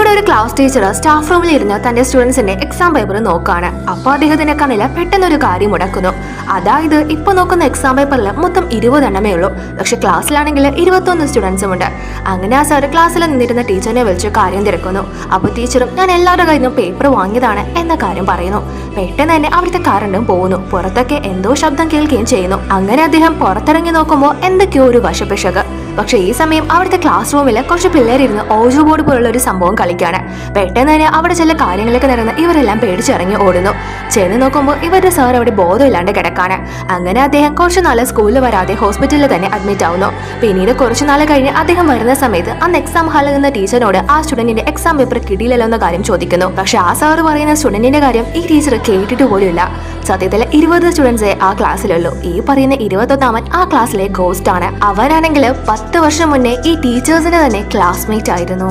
ഇവിടെ ഒരു class teacher staff റൂമിൽ ഇരുന്ന് തന്റെ സ്റ്റുഡൻസിന്റെ എക്സാം പേപ്പർ നോക്കാണ്. അപ്പോൾ അദ്ദേഹത്തിന്റെ കണ്ണിൽ പെട്ടെന്നൊരു കാര്യം മുടക്കുന്നു. അതായത് ഇപ്പൊ നോക്കുന്ന എക്സാം പേപ്പറിൽ മൊത്തം 20 എണ്ണമേ ഉള്ളൂ. പക്ഷെ ക്ലാസ്സിലാണെങ്കിൽ 21 സ്റ്റുഡൻസും ഉണ്ട്. അങ്ങനെ ആ സാർ ക്ലാസ്സിൽ നിന്നിരുന്ന ടീച്ചറിനെ വിളിച്ച് കാര്യം തിരക്കുന്നു. അപ്പോൾ ടീച്ചറും ഞാൻ എല്ലാവരുടെ കയ്യിൽ നിന്നും പേപ്പർ വാങ്ങിയതാണ് എന്ന കാര്യം പറയുന്നു. പെട്ടെന്ന് തന്നെ അവിടുത്തെ കറണ്ടും പോകുന്നു. പുറത്തൊക്കെ എന്തോ ശബ്ദം കേൾക്കുകയും ചെയ്യുന്നു. അങ്ങനെ അദ്ദേഹം പുറത്തിറങ്ങി നോക്കുമ്പോൾ എന്തൊക്കെയോ ഒരു വശപ്പിശക്. പക്ഷെ ഈ സമയം അവിടുത്തെ ക്ലാസ് റൂമിൽ കുറച്ച് പിള്ളേരിരുന്ന് ഓജോ ബോർഡ് പോലുള്ള ഒരു സംഭവം കളിക്കാണ്. പെട്ടെന്ന് തന്നെ അവിടെ ചില കാര്യങ്ങളൊക്കെ നടന്ന് ഇവരെല്ലാം പേടിച്ചിറങ്ങി ഓടുന്നു. ചെന്ന് നോക്കുമ്പോൾ ഇവരുടെ സാർ അവിടെ ബോധമില്ലാണ്ട് കിടക്കാണ്. അങ്ങനെ അദ്ദേഹം കുറച്ചു നാൾ സ്കൂളിൽ വരാതെ ഹോസ്പിറ്റലിൽ തന്നെ അഡ്മിറ്റ് ആവുന്നു. പിന്നീട് കുറച്ചു നാൾ കഴിഞ്ഞ് അദ്ദേഹം വരുന്ന സമയത്ത് അന്ന് എക്സാം ഹാളിൽ നിന്ന് ടീച്ചറിനോട് ആ സ്റ്റുഡന്റിന്റെ എക്സാം പേപ്പർ കിട്ടിയില്ലല്ലോ എന്ന കാര്യം ചോദിക്കുന്നു. പക്ഷെ ആ സാർ പറയുന്ന സ്റ്റുഡന്റിന്റെ കാര്യം ഈ ടീച്ചർ കേട്ടിട്ട് പോലുമില്ല. സത്യത്തിൽ 20 സ്റ്റുഡൻസേ ആ ക്ലാസ്സിലുള്ളൂ. ഈ പറയുന്ന 21ാമൻ ആ ക്ലാസ്സിലെ ഗോസ്റ്റ് ആണ്. അവനാണെങ്കിൽ 10 വർഷം മുന്നേ ഈ ടീച്ചേഴ്സിന്റെ തന്നെ ക്ലാസ്മേറ്റ് ആയിരുന്നു.